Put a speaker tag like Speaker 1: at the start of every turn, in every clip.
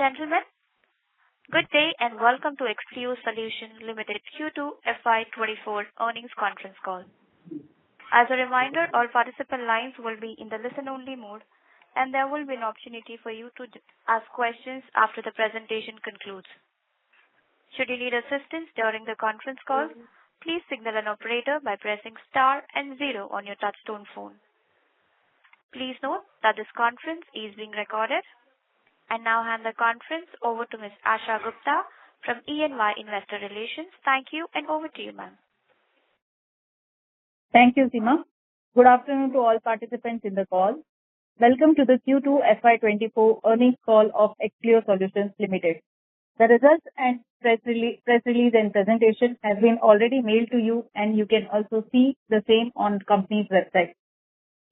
Speaker 1: gentlemen, good day and welcome to Expleo Solutions Limited Q2 FY24 earnings conference call. As a reminder, all participant lines will be in the listen-only mode, and there will be an opportunity for you to ask questions after the presentation concludes. Should you need assistance during the conference call, please signal an operator by pressing star and 0 on your touchtone phone. Please note that this conference is being recorded. I now hand the conference over to Ms. Asha Gupta from E&Y Investor Relations. Thank you, and over to you, ma'am.
Speaker 2: Thank you, Seema. Good afternoon to all participants in the call. Welcome to the Q2 FY24 earnings call of Expleo Solutions Limited. The results and press release and presentation have been already mailed to you, and you can also see the same on the company's website.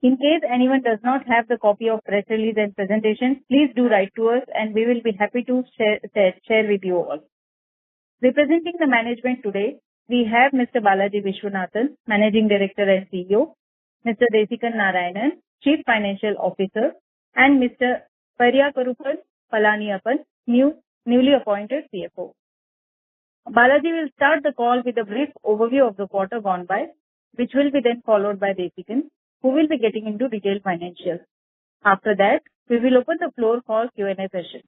Speaker 2: In case anyone does not have the copy of press release and presentation, please do write to us and we will be happy to share with you all. Representing the management today, we have Mr. Balaji Vishwanathan, Managing Director and CEO, Mr. Desikan Narayanan, Chief Financial Officer, and Mr. Pariyakarupan Palaniappan, newly appointed CFO. Balaji will start the call with a brief overview of the quarter gone by, which will be then followed by Desikan, who will be getting into detailed financials. After that, we will open the floor for Q&A session.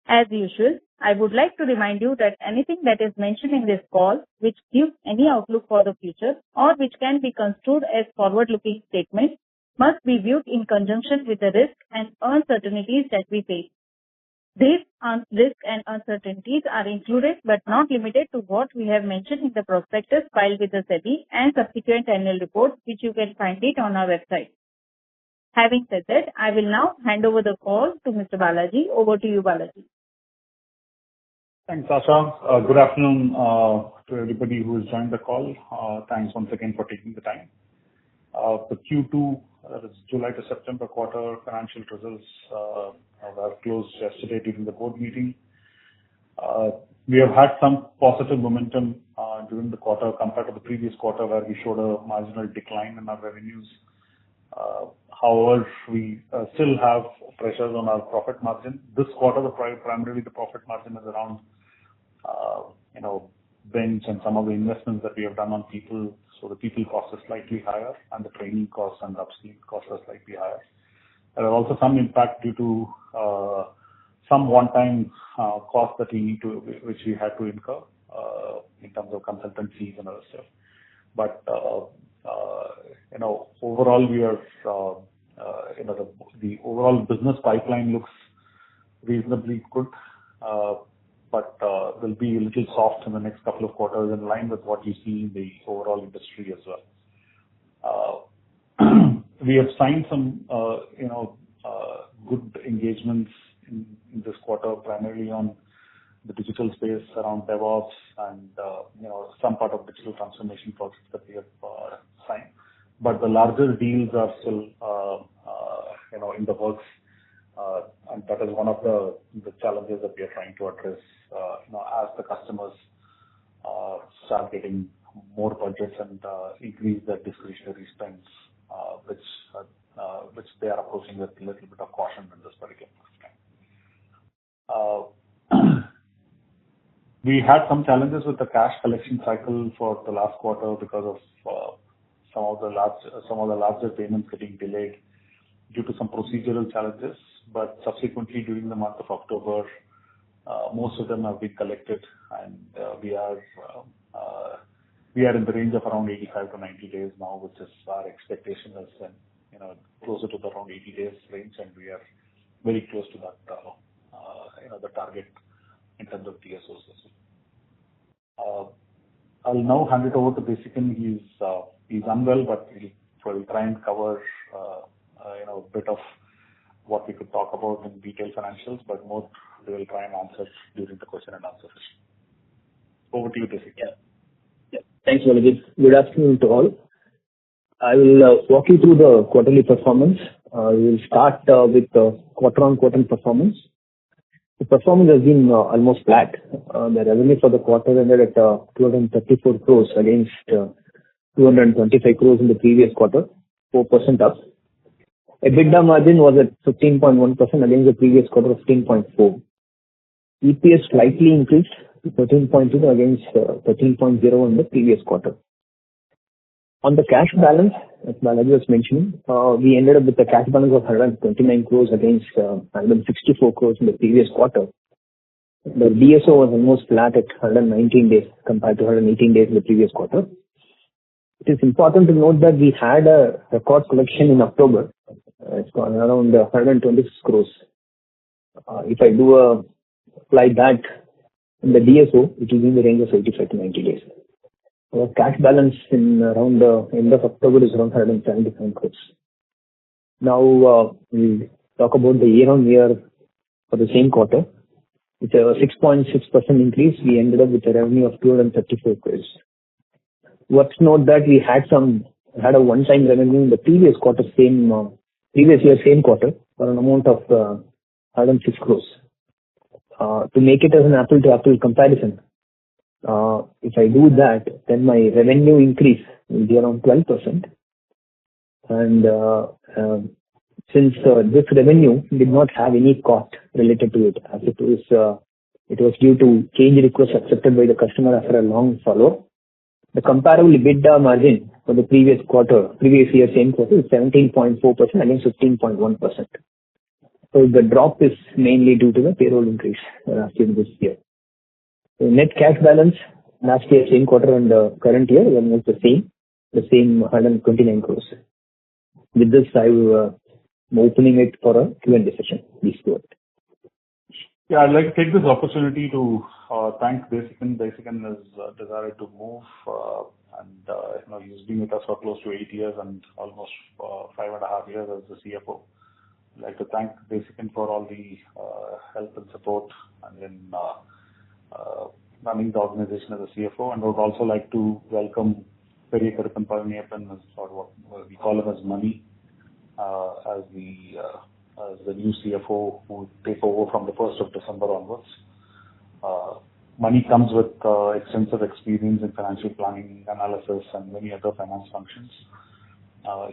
Speaker 2: As usual, I would like to remind you that anything that is mentioned in this call, which gives any outlook for the future or which can be construed as forward-looking statements, must be viewed in conjunction with the risks and uncertainties that we face. These risks and uncertainties are included but not limited to what we have mentioned in the prospectus filed with the SEBI and subsequent annual reports, which you can find it on our website. Having said that, I will now hand over the call to Mr. Balaji. Over to you, Balaji.
Speaker 3: Thanks, Asha. Good afternoon to everybody who has joined the call. Thanks once again for taking the time. The Q2, July to September quarter financial results were closed yesterday during the board meeting. We have had some positive momentum during the quarter compared to the previous quarter, where we showed a marginal decline in our revenues. However, we still have pressures on our profit margin. This quarter, primarily the profit margin is around, bench and some of the investments that we have done on people. So the people cost is slightly higher, and the training costs and upskilling costs are slightly higher. There are also some impact due to some one-time costs that which we had to incur in terms of consultancies and other stuff. But overall, we are the overall business pipeline looks reasonably good, but will be a little soft in the next couple of quarters, in line with what you see in the overall industry as well. We have signed some good engagements in this quarter, primarily on the digital space around DevOps and some part of digital transformation projects that we have signed. But the larger deals are still in the works, and that is one of the challenges that we are trying to address. As the customers start getting more budgets and increase their discretionary spends, which they are approaching with a little bit of caution in this particular time. We had some challenges with the cash collection cycle for the last quarter because of some of the larger payments getting delayed due to some procedural challenges. But subsequently, during the month of October, most of them have been collected, and we are in the range of around 85 to 90 days now, which is our expectation is closer to the around 80 days range, and we are very close to that the target in terms of DSOs as well. I'll now hand it over to Desikan. He's unwell, but we'll try and cover a bit of what we could talk about in detailed financials, but more we will try and answer during the question and answer session. Over to you, Desikan.
Speaker 4: Yeah. Thanks, Balaji. Good afternoon to all. I will walk you through the quarterly performance. We will start with the quarter-on-quarter performance. The performance has been almost flat. The revenue for the quarter ended at 234 crores against 225 crores in the previous quarter, 4% up. EBITDA margin was at 15.1% against the previous quarter of 15.4%. EPS slightly increased to 13.2 against 13.0 in the previous quarter. On the cash balance, as Balaji was mentioning, we ended up with a cash balance of 129 crores against 164 crores in the previous quarter. The DSO was almost flat at 119 days compared to 118 days in the previous quarter. It is important to note that we had a record collection in October. It's gone around 126 crores. If I apply that in the DSO, it will be in the range of 85 to 90 days. Our cash balance in around the end of October is around 177 crores. Now we'll talk about the year-on-year for the same quarter. It's a 6.6% increase. We ended up with a revenue of 234 crores. Worth note that we had a one-time revenue in the previous year same quarter for an amount of 106 crores. To make it as an apple-to-apple comparison, if I do that, then my revenue increase will be around 12%. And since this revenue did not have any cost related to it, as it was due to change requests accepted by the customer after a long follow-up, the comparable EBITDA margin for the previous year same quarter is 17.4% against 15.1%. So the drop is mainly due to the payroll increase last year this year. The net cash balance last year same quarter and the current year is almost the same 129 crores. With this, I'm opening it for a Q&A session. Please go ahead.
Speaker 3: Yeah, I'd like to take this opportunity to thank Desikan. Desikan has decided to move, and he's been with us for close to 8 years and almost 5.5 years as the CFO. I'd like to thank Desikan for all the help and support, and then running the organization as a CFO. And I would also like to welcome Periya Karuppan Palaniappan, or what we call him as Money, as the new CFO who will take over from the 1st of December onwards. Money comes with extensive experience in financial planning, analysis, and many other finance functions.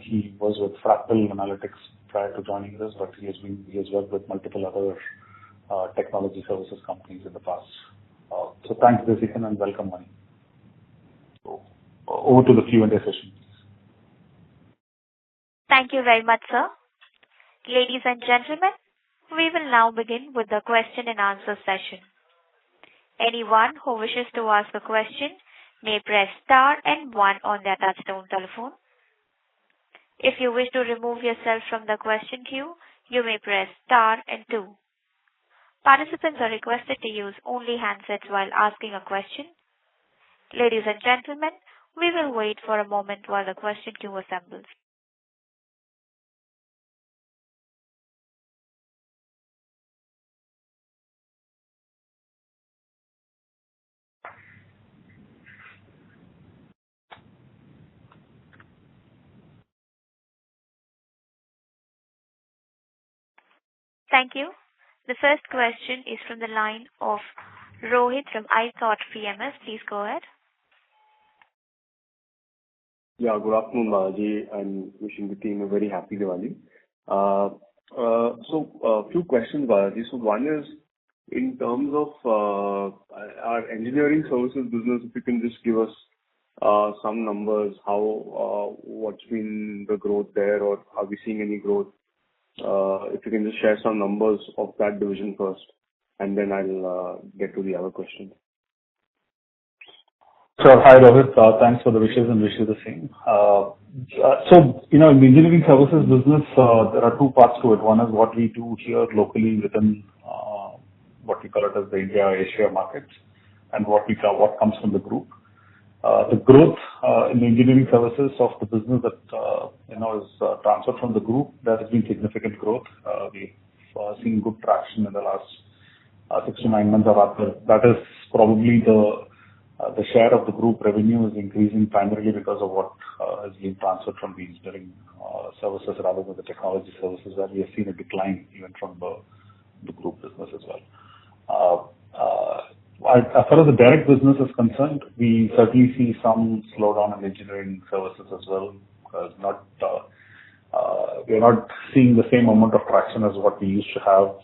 Speaker 3: He was with Fractal Analytics prior to joining this, but he has worked with multiple other technology services companies in the past. So thanks, Desikan, and welcome, Money. So over to the Q&A session.
Speaker 1: Thank you very much, sir. Ladies and gentlemen, we will now begin with the question and answer session. Anyone who wishes to ask a question may press star and 1 on their touchtone telephone. If you wish to remove yourself from the question queue, you may press star and 2. Participants are requested to use only handsets while asking a question. Ladies and gentlemen, we will wait for a moment while the question queue assembles. Thank you. The first question is from the line of Rohit from iThought PMS. Please go ahead.
Speaker 5: Yeah, good afternoon, Balaji, and wishing the team a very happy Diwali. So, a few questions, Balaji. So, one is in terms of our engineering services business, if you can just give us some numbers, what's been the growth there, or are we seeing any growth? If you can just share some numbers of that division first, and then I'll get to the other questions.
Speaker 3: Sure. Hi, Rohit. Thanks for the wishes and wish you the same. So, in the engineering services business, there are two parts to it. One is what we do here locally within what we call it as the India-Asia markets, and what comes from the group. The growth in the engineering services of the business that is transferred from the group, there has been significant growth. We've seen good traction in the last 6 to 9 months of after. That is probably the share of the group revenue is increasing primarily because of what has been transferred from the engineering services rather than the technology services, where we have seen a decline even from the group business as well. As far as the direct business is concerned, we certainly see some slowdown in engineering services as well. We are not seeing the same amount of traction as what we used to have,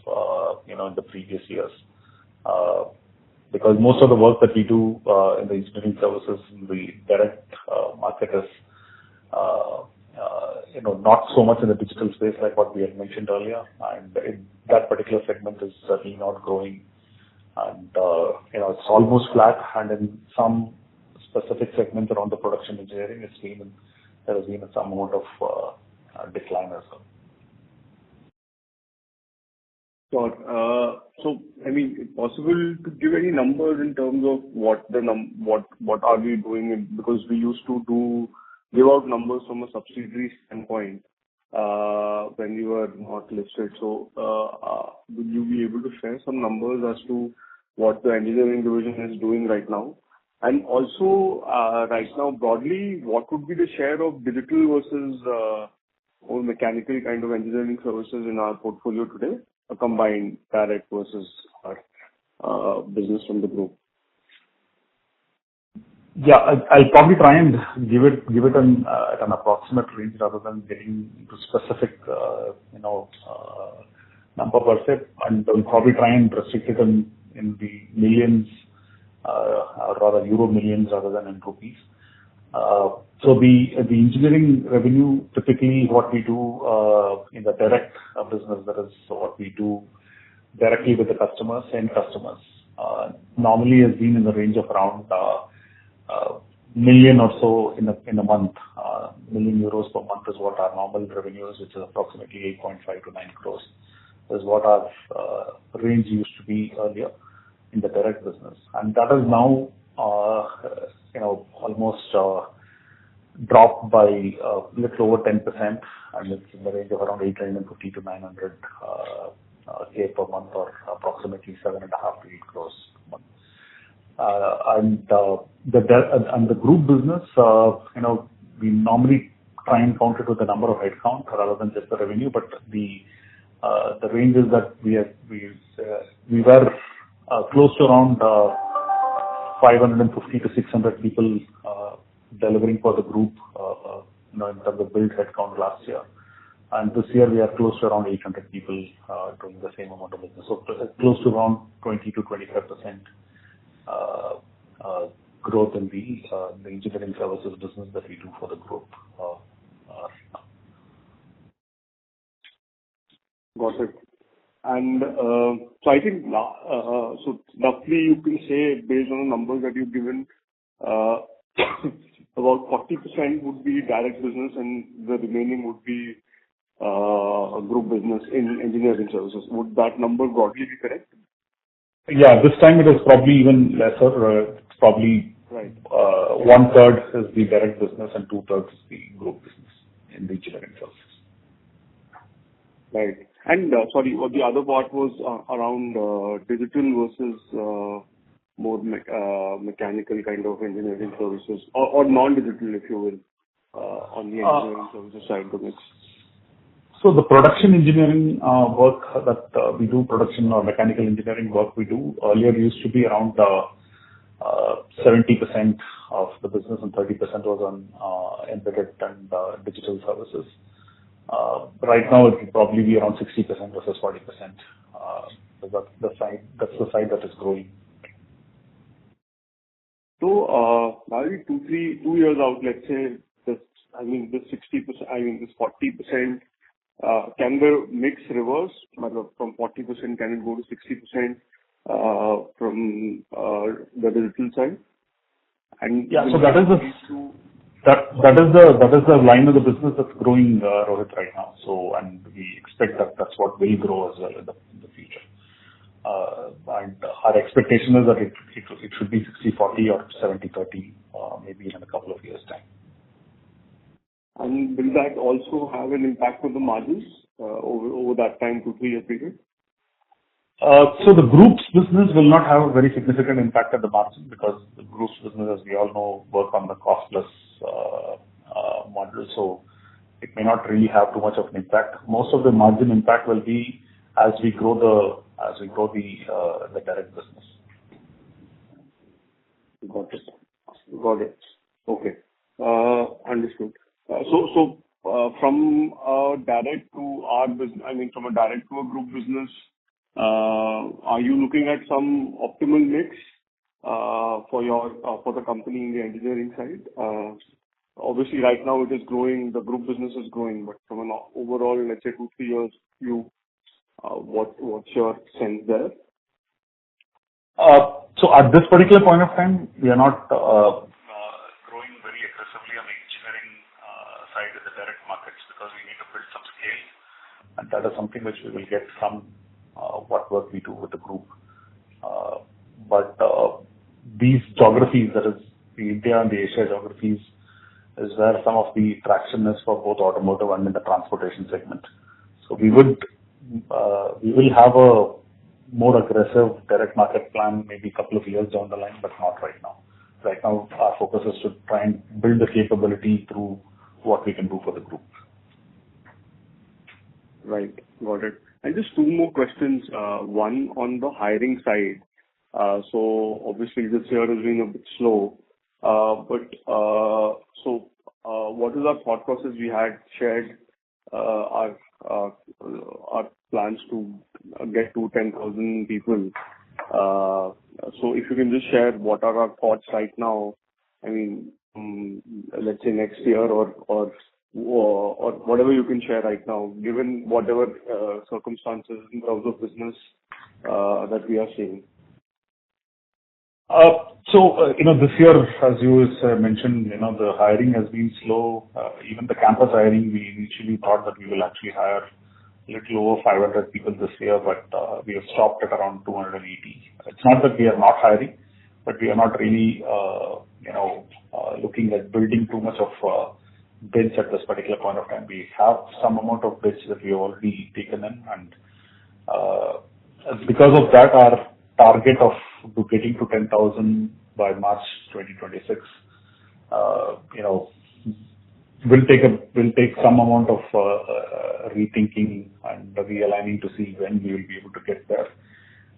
Speaker 3: in the previous years. because most of the work that we do in the engineering services in the direct market is not so much in the digital space like what we had mentioned earlier, and that particular segment is certainly not growing, and it's almost flat, and in some specific segments around the production engineering, there has been some amount of decline as well.
Speaker 5: Sure. So, I mean, possible to give any numbers in terms of what are we doing? Because we used to give out numbers from a subsidiary standpoint when we were not listed. So, would you be able to share some numbers as to what the engineering division is doing right now? And also, right now, broadly, what would be the share of digital versus or mechanical kind of engineering services in our portfolio today, a combined direct versus our business from the group?
Speaker 3: Yeah, I'll probably try and give it at an approximate range rather than getting into specific number per se, and we'll probably try and restrict it in the millions, or rather euro millions rather than in rupees. So the engineering revenue, typically what we do in the direct business, that is what we do directly with the customers, end customers, normally has been in the range of around million or so in a month. Million euros per month is what our normal revenue is, which is approximately 8.5 to 9 crores. Is what our range used to be earlier in the direct business, and that is now almost dropped by a little over 10%, and it's in the range of around 850 to 900 K per month, or approximately 7.5 to 8 crores per month. And the group business, we normally try and count it with the number of headcount rather than just the revenue, but the range is that we were close to around 550 to 600 people delivering for the group, in terms of build headcount last year. And this year we are close to around 800 people doing the same amount of business. So close to around 20 to 25% growth in the engineering services business that we do for the group.
Speaker 5: Got it. And so I think so roughly you can say, based on the numbers that you've given, about 40% would be direct business and the remaining would be a group business in engineering services. Would that number broadly be correct?
Speaker 3: Yeah, this time it is probably even lesser. It's probably
Speaker 5: right.
Speaker 3: 1/3 is the direct business and 2/3 is the group business in the engineering services.
Speaker 5: Right. And sorry, what the other part was around digital versus more mechanical kind of engineering services, or non-digital, if you will, on the engineering services side of the mix.
Speaker 3: So the production engineering work that we do, production or mechanical engineering work we do, earlier used to be around 70% of the business and 30% was on embedded and digital services. Right now it will probably be around 60% versus 40%. So that's the side that is growing.
Speaker 5: So, maybe 2 years out, let's say, this 60%, this 40%, can the mix reverse? From 40%, can it go to 60% from the digital side? And
Speaker 3: yeah, so that is the line of the business that's growing, Rohit, right now. So, and we expect that's what will grow as well in the future. And our expectation is that it should be 60/40 or 70/30, maybe in a couple of years' time.
Speaker 5: And will that also have an impact on the margins over that time, 2-3 year period?
Speaker 3: So the group's business will not have a very significant impact at the margin, because the group's business, as we all know, work on the cost plus model. So it may not really have too much of an impact. Most of the margin impact will be as we grow the direct business.
Speaker 5: Got it. Okay. Understood. So from direct to our business, from a direct to a group business, Are you looking at some optimal mix for the company in the engineering side? Obviously, right now it is growing, the group business is growing, but from an overall, let's say 2-3 years view, what's your sense there?
Speaker 3: So at this particular point of time, we are not growing very aggressively on the engineering side of the direct markets because we need to build some scale, and that is something which we will get from what work we do with the group. But these geographies, that is the India and the Asia geographies, is where some of the traction is for both automotive and in the transportation segment. So we will have a more aggressive direct market plan maybe a couple of years down the line, but not right now. Right now, our focus is to try and build the capability through what we can do for the group.
Speaker 5: Right. Got it. And just two more questions. One on the hiring side. So obviously this year has been a bit slow. What is our thought process? We had shared our plans to get to 10,000 people. So if you can just share what are our thoughts right now, I mean, let's say next year or whatever you can share right now, given whatever circumstances in terms of business that we are seeing.
Speaker 3: This year, as you mentioned, the hiring has been slow. Even the campus hiring, we initially thought that we will actually hire a little over 500 people this year, but we have stopped at around 280. It's not that we are not hiring, but we are not really, looking at building too much of bench at this particular point of time. We have some amount of bench that we have already taken in, and because of that, our target of getting to 10,000 by March 2026, will take some amount of rethinking and realigning to see when we will be able to get there.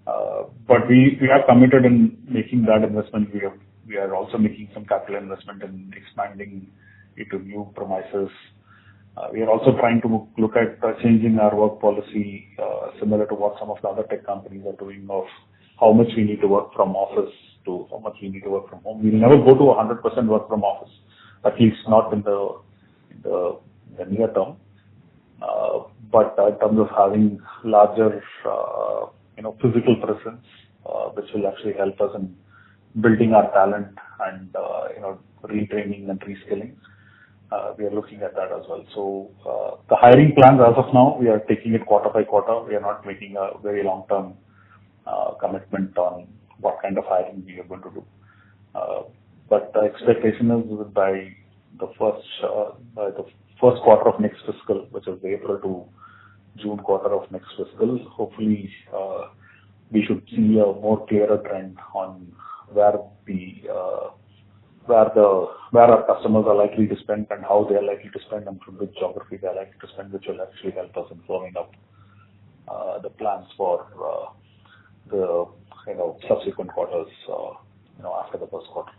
Speaker 3: But we are committed in making that investment. We are also making some capital investment in expanding into new premises. We are also trying to look at changing our work policy, similar to what some of the other tech companies are doing, of how much we need to work from office to how much we need to work from home. We'll never go to 100% work from office, at least not in the near term. But in terms of having larger, physical presence, which will actually help us in building our talent and, retraining and reskilling, we are looking at that as well. So the hiring plans as of now, we are taking it quarter by quarter. We are not making a very long-term commitment on what kind of hiring we are going to do. But the expectation is by the first quarter of next fiscal, which is the April to June quarter of next fiscal, hopefully we should see a more clearer trend on where our customers are likely to spend and how they are likely to spend and from which geography they are likely to spend, which will actually help us in forming up the plans for the subsequent quarters after the first quarter.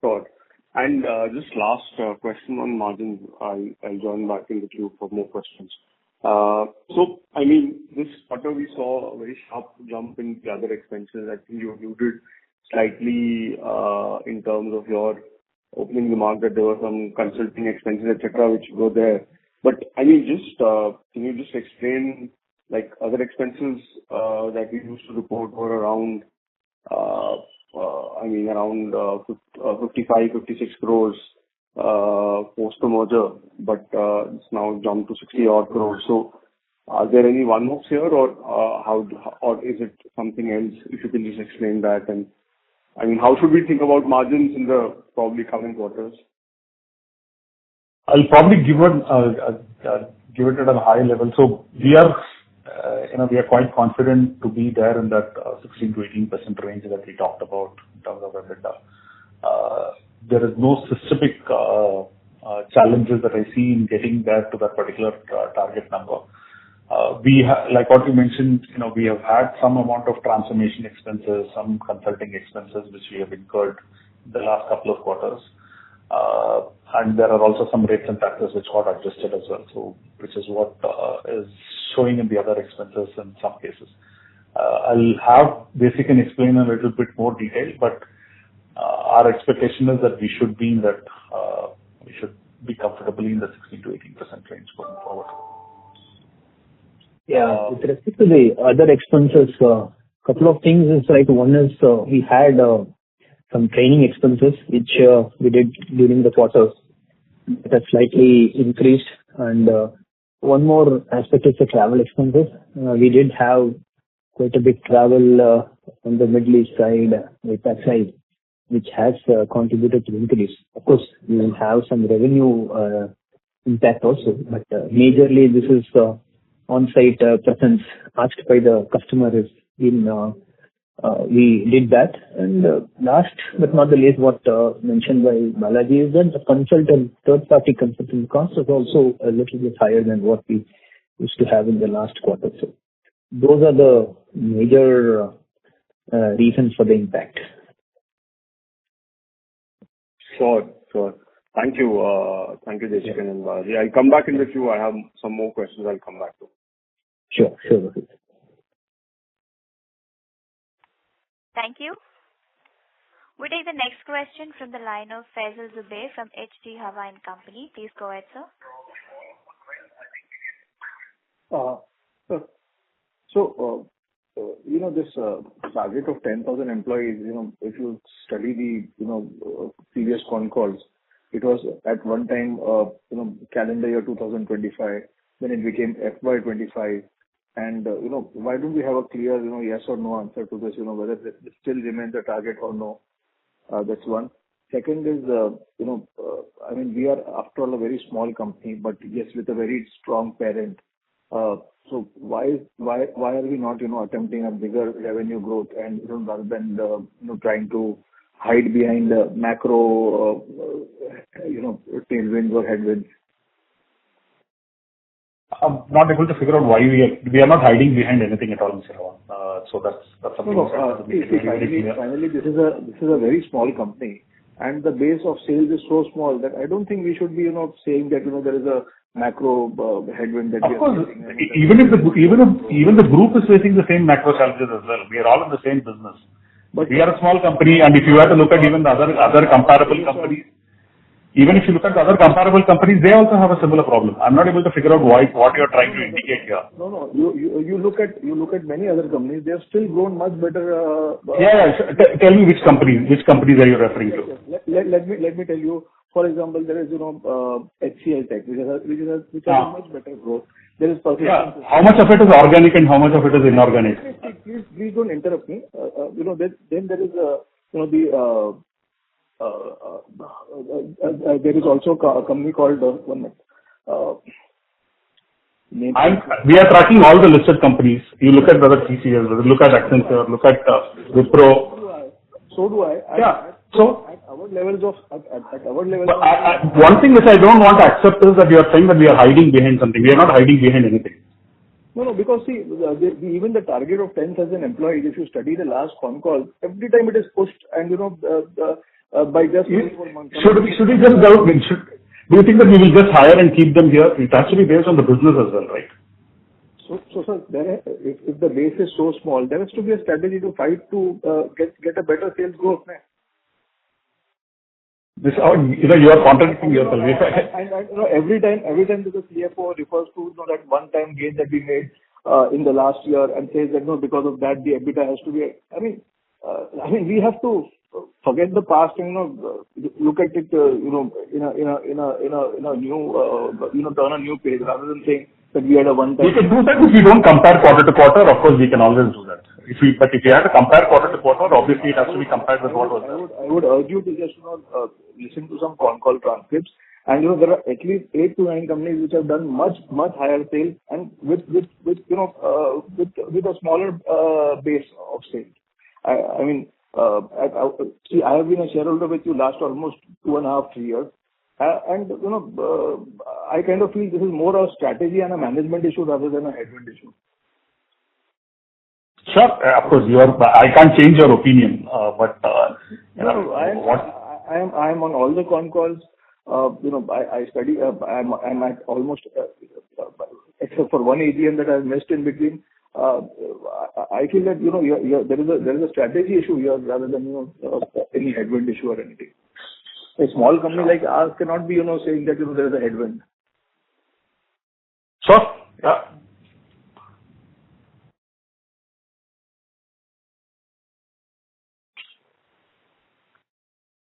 Speaker 5: Sure. And just last question on margins. I'll join back in the queue for more questions. So, I mean, this quarter we saw a very sharp jump in the other expenses. I think you alluded slightly in terms of your opening remark that there were some consulting expenses, etc., which go there. But I mean, just can you just explain, like, other expenses that we used to report were around 55-56 crores post the merger, but it's now jumped to 60 odd crores. So are there any one-offs here, or is it something else? If you can just explain that. And I mean, how should we think about margins in the probably coming quarters?
Speaker 3: I'll probably give it at a high level. So we are quite confident to be there in that 16 to 18% range that we talked about in terms of EBITDA. There is no specific challenges that I see in getting there to that particular target number. Like what you mentioned, we have had some amount of transformation expenses, some consulting expenses which we have incurred the last couple of quarters. And there are also some rates and taxes which got adjusted as well, so which is what is showing in the other expenses in some cases. I'll have Basic and explain a little bit more detail, but our expectation is that we should be in that, we should be comfortably in the 16 to 18% range going forward.
Speaker 4: Yeah, with respect to the other expenses, couple of things is like one is we had some training expenses which we did during the quarter that slightly increased, and one more aspect is the travel expenses. We did have quite a big travel on the Middle East side, with that side, which has contributed to increase. Of course, we will have some revenue impact also, but majorly this is on-site presence asked by the customer is in. We did that. And last but not the least, what mentioned by Balaji is that the third-party consultant cost is also a little bit higher than what we used to have in the last quarter. So those are the major reasons for the impact.
Speaker 5: Sure. Thank you, Desikan and Balaji. I'll come back in the queue. I have some more questions I'll come back to.
Speaker 4: Sure.
Speaker 1: Thank you. We take the next question from the line of Faisal Zubair from HG Hawa and Company. Please go ahead, sir.
Speaker 6: This target of 10,000 employees, if you study the, previous con calls, it was at one time, calendar year 2025, then it became FY25. And, why don't we have a clear, yes or no answer to this, whether this still remains a target or no? That's one. Second is, we are after all a very small company, but yes, with a very strong parent. So why are we not, attempting a bigger revenue growth and, rather than, trying to hide behind the macro, tailwinds or headwinds?
Speaker 3: I'm not able to figure out why we are not hiding behind anything at all, Mr. Hawan. So that's something.
Speaker 6: Finally, this is a very small company, and the base of sales is so small that I don't think we should be, saying that there is a macro headwind that we are facing.
Speaker 3: Of course, even the group is facing the same macro challenges as well. We are all in the same business. But we are a small company, and if you were to look at even the other comparable companies, even if you look at the other comparable companies, they also have a similar problem. I'm not able to figure out what you're trying to indicate here.
Speaker 6: No. You look at many other companies. They have still grown much better.
Speaker 3: Tell me which companies are you referring to?
Speaker 6: Let me tell you. For example, there is HCL Tech, which has a much better growth. There is Persistence.
Speaker 3: How much of it is organic and how much of it is inorganic?
Speaker 6: Please don't interrupt me. Then there is there is also a company called
Speaker 3: we are tracking all the listed companies. You look at whether TCS, look at Accenture, look at Wipro.
Speaker 6: So do I.
Speaker 3: So
Speaker 6: at our levels.
Speaker 3: One thing which I don't want to accept is that you are saying that we are hiding behind something. We are not hiding behind anything.
Speaker 6: No, because see, even the target of 10,000 employees, if you study the last con call, every time it is pushed and, by just 24 months.
Speaker 3: Do you think that we will just hire and keep them here? It has to be based on the business as well, right?
Speaker 6: So sir, if the base is so small, there has to be a strategy to fight to get a better sales growth.
Speaker 3: You are contradicting yourself.
Speaker 6: And every time the CFO refers to that one-time gain that we made in the last year and says that because of that the EBITDA has to be. I mean we have to forget the past and look at it in a new turn a new page rather than saying that we had a one-time.
Speaker 3: We can do that if we don't compare quarter to quarter. Of course, we can always do that. If you have to compare quarter to quarter, obviously it has to be compared with what was there.
Speaker 6: I would urge you to just listen to some con call transcripts, and there are at least 8 to 9 companies which have done much higher sales and with a smaller base of sales. I have been a shareholder with you last almost 2.5, 3 years. And I kind of feel this is more a strategy and a management issue rather than a headwind issue.
Speaker 3: Sure, of course I can't change your opinion, but
Speaker 6: I am on all the con calls. I study. I'm at almost, except for one AGM that I've missed in between. I feel that there is a strategy issue here rather than any headwind issue or anything. A small company like ours cannot be saying that there is a headwind.
Speaker 3: Sure. Yeah.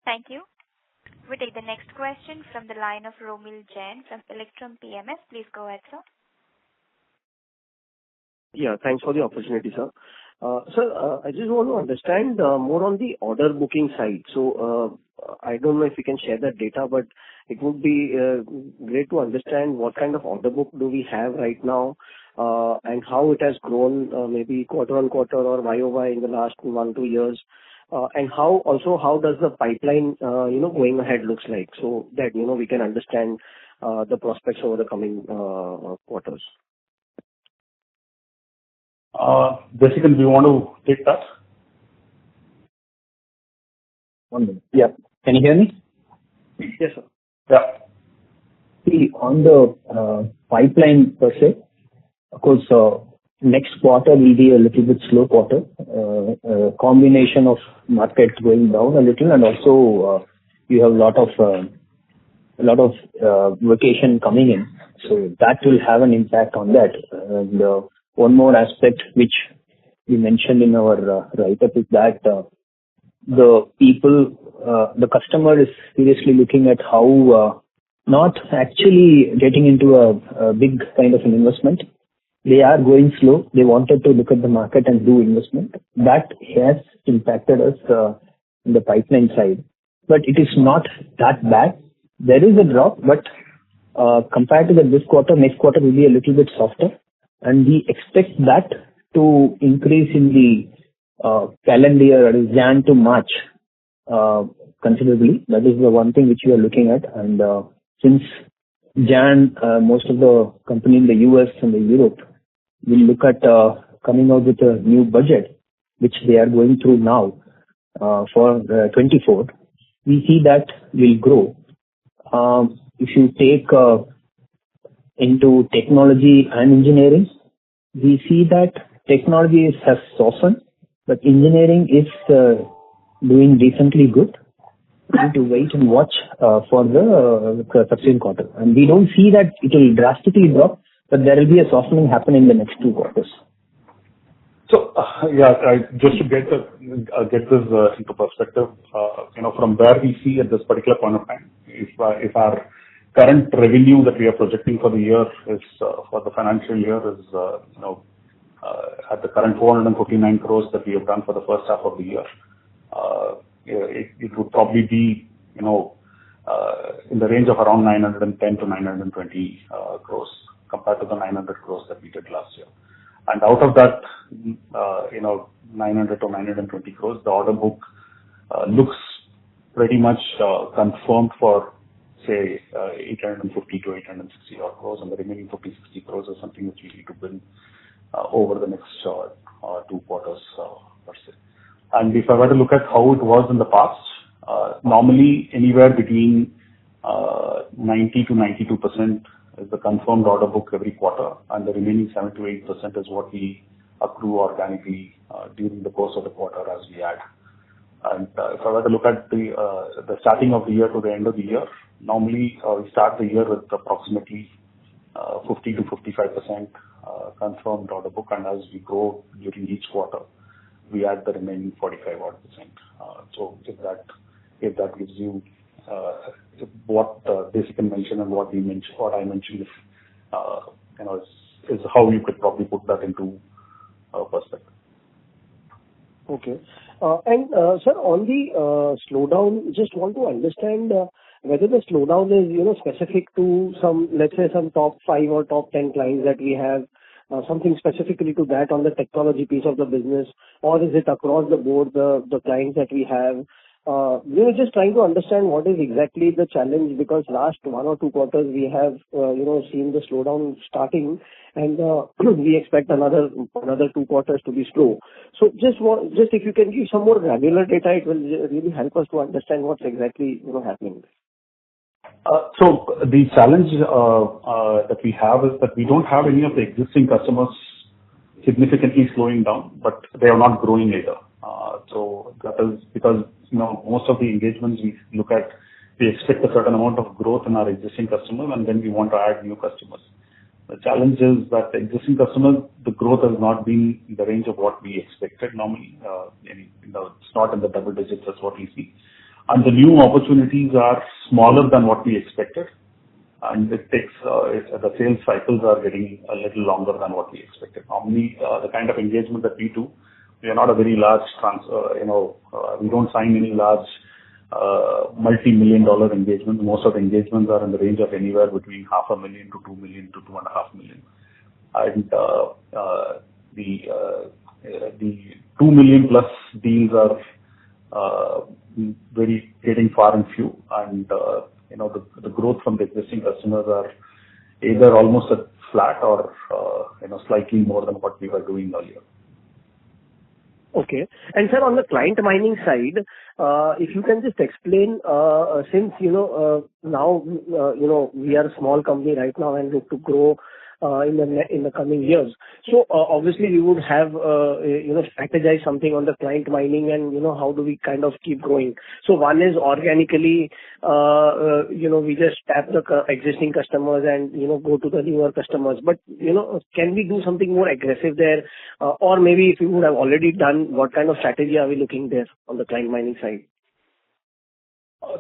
Speaker 1: Thank you. We take the next question from the line of Romil Jain from Electrum PMS. Please go ahead, sir.
Speaker 7: Yeah, thanks for the opportunity, sir. Sir, I just want to understand more on the order booking side. So, I don't know if you can share that data, but it would be great to understand what kind of order book do we have right now, and how it has grown, maybe quarter-on-quarter or YOY in the last 1-2 years. And how does the pipeline, going ahead looks like, so that, we can understand the prospects over the coming quarters.
Speaker 3: Jessica, do you want to take that?
Speaker 4: 1 minute. Yeah. Can you hear me?
Speaker 7: Yes, sir.
Speaker 3: Yeah.
Speaker 4: See, on the pipeline per se, of course, next quarter will be a little bit slow quarter. Combination of markets going down a little, and also you have a lot of vacation coming in, so that will have an impact on that. And one more aspect which we mentioned in our write-up is that the customer is seriously looking at how not actually getting into a big kind of an investment. They are going slow. They wanted to look at the market and do investment. That has impacted us in the pipeline side, but it is not that bad. There is a drop, but compared to this quarter, next quarter will be a little bit softer, and we expect that to increase in the calendar year, that is Jan to March, considerably. That is the one thing which we are looking at. And since Jan, most of the company in the US and the Europe will look at coming out with a new budget, which they are going through now for 24. We see that will grow. If you take into technology and engineering, we see that technology has softened, but engineering is doing decently good. We need to wait and watch for the subsequent quarter. And we don't see that it will drastically drop, but there will be a softening happen in the next 2 quarters.
Speaker 3: So, just to get this into perspective, from where we see at this particular point of time, if our current revenue that we are projecting for the year is for the financial year is at the current 459 crores that we have done for the first half of the year, it would probably be in the range of around 910 to 920 crores compared to the 900 crores that we did last year. And out of that, 900 to 920 crores, the order book looks pretty much confirmed for, say, 850 to 860 odd crores, and the remaining 50-60 crores is something which we need to build over the next 2 quarters per se. And if I were to look at how it was in the past, normally anywhere between 90 to 92% is the confirmed order book every quarter, and the remaining 7 to 8% is what we accrue organically during the course of the quarter as we add. And if I were to look at the starting of the year to the end of the year, normally we start the year with approximately 50 to 55% confirmed order book, and as we grow during each quarter, we add the remaining 45 odd %. So if that gives you what Jessica mentioned and what I mentioned is how you could probably put that into perspective.
Speaker 7: Okay. And sir, on the slowdown, just want to understand whether the slowdown is, specific to some, let's say, some top 5 or top 10 clients that we have, something specifically to that on the technology piece of the business, or is it across the board, the clients that we have? Just trying to understand what is exactly the challenge, because last 1 or 2 quarters we have, seen the slowdown starting, and we expect another 2 quarters to be slow. So just if you can give some more granular data, it will really help us to understand what's exactly, happening.
Speaker 3: So the challenge that we have is that we don't have any of the existing customers significantly slowing down, but they are not growing either. So that is because, most of the engagements we look at, we expect a certain amount of growth in our existing customers, and then we want to add new customers. The challenge is that the existing customers, the growth has not been in the range of what we expected normally. It's not in the double digits, that's what we see. And the new opportunities are smaller than what we expected. And it takes, the sales cycles are getting a little longer than what we expected. Normally, the kind of engagement that we do, we are not a very large we don't sign any large multi-million-dollar engagement. Most of the engagements are in the range of anywhere between $500,000 to $2 million to $2.5 million. And the 2 million plus deals are very getting far and few, and the growth from the existing customers are either almost at flat or slightly more than what we were doing earlier.
Speaker 7: Okay. And sir, on the client mining side, if you can just explain, since now we are a small company right now and look to grow in the coming years. So obviously we would have strategize something on the client mining, and how do we kind of keep growing. So one is organically, we just tap the existing customers and go to the newer customers. But can we do something more aggressive there, or maybe if we would have already done, what kind of strategy are we looking there on the client mining side?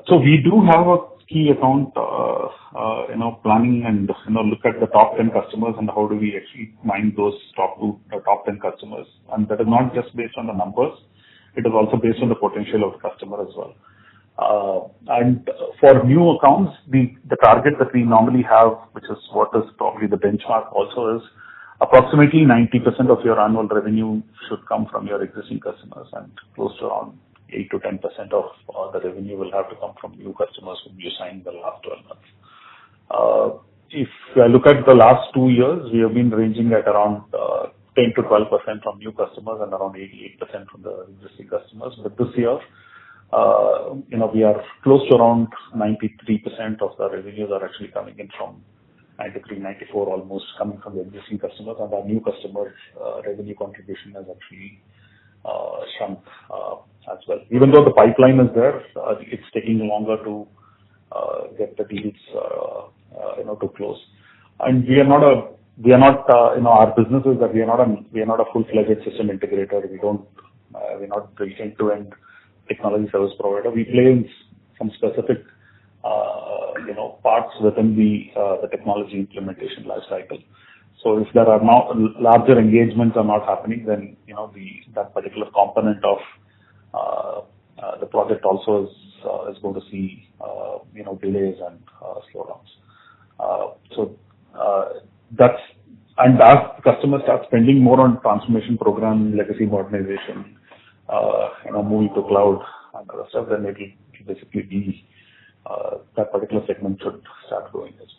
Speaker 3: So we do have a key account, planning, and look at the top 10 customers and how do we actually mine those top 10 customers. And that is not just based on the numbers; it is also based on the potential of the customer as well. And for new accounts, the target that we normally have, which is what is probably the benchmark also, is approximately 90% of your annual revenue should come from your existing customers, and close to around 8 to 10% of the revenue will have to come from new customers whom you signed the last 12 months. If I look at the last 2 years, we have been ranging at around 10 to 12% from new customers and around 88% from the existing customers. But this year, we are close to around 93% of the revenues are actually coming in from 93, 94 almost coming from the existing customers, and our new customers' revenue contribution has actually shrunk as well. Even though the pipeline is there, it's taking longer to get the deals to close. And our business is that we are not a full-fledged system integrator. We're not the end-to-end technology service provider. We play in some specific parts within the technology implementation lifecycle. So if there are now larger engagements are not happening, then that particular component of the project also is going to see delays and slowdowns. And as customers start spending more on transformation program, legacy modernization, moving to cloud and other stuff, then it will basically be that particular segment should start growing as well.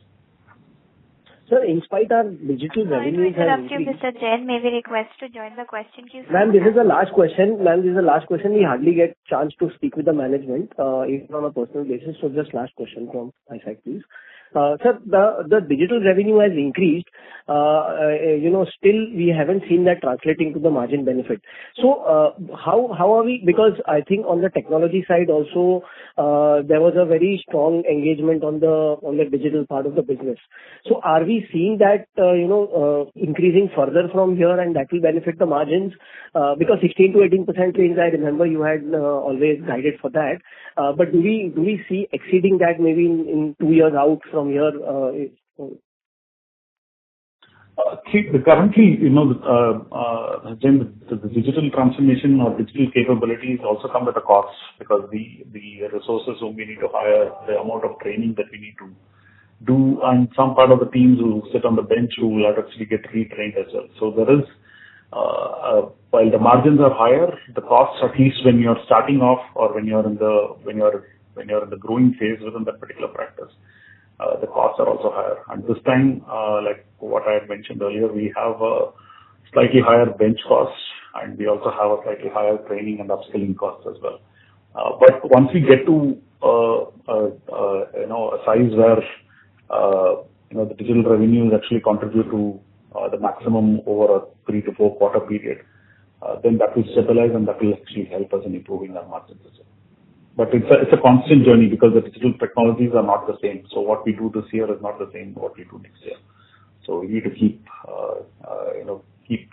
Speaker 7: Sir, in spite our digital revenues have increased...
Speaker 1: Mr. Jain, may we request to join the question queue?
Speaker 7: Ma'am, this is the last question. We hardly get chance to speak with the management, even on a personal basis. So just last question from my side, please. Sir, the digital revenue has increased. Still we haven't seen that translating to the margin benefit. So how are we? Because I think on the technology side also, there was a very strong engagement on the digital part of the business. So are we seeing that increasing further from here, and that will benefit the margins? Because 16 to 18% range, I remember you had always guided for that. But do we see exceeding that maybe in 2 years out from here?
Speaker 3: Currently, the digital transformation or digital capabilities also come with a cost, because the resources whom we need to hire, the amount of training that we need to do, and some part of the teams who sit on the bench who will actually get retrained as well. So there is while the margins are higher, the costs, at least when you're starting off or when you're in the growing phase within that particular practice, the costs are also higher. And this time, like what I had mentioned earlier, we have a slightly higher bench costs, and we also have a slightly higher training and upskilling costs as well. But once we get to a size where the digital revenues actually contribute to the maximum over a 3 to 4 quarter period, then that will stabilize and that will actually help us in improving our margins as well. But it's a constant journey because the digital technologies are not the same. So what we do this year is not the same what we do next year. So we need to keep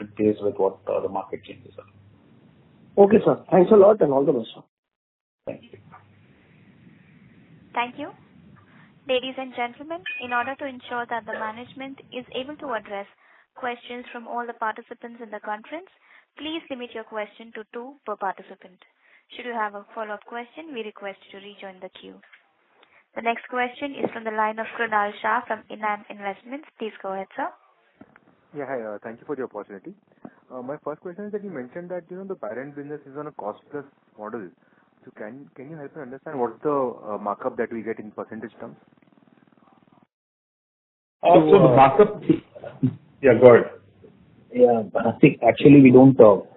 Speaker 3: in pace with what the market changes are.
Speaker 7: Okay, sir. Thanks a lot and all the best, sir.
Speaker 3: Thank you.
Speaker 1: Thank you. Ladies and gentlemen, in order to ensure that the management is able to address questions from all the participants in the conference, please limit your question to 2 per participant. Should you have a follow-up question, we request you to rejoin the queue. The next question is from the line of Krunal Shah from Inam Investments. Please go ahead, sir.
Speaker 8: Yeah, hi. Thank you for the opportunity. My first question is that you mentioned that the parent business is on a cost-plus model. So can you help me understand what's the markup that we get in percentage terms?
Speaker 3: So the markup, yeah, go ahead.
Speaker 4: Yeah, I think actually we don't talk.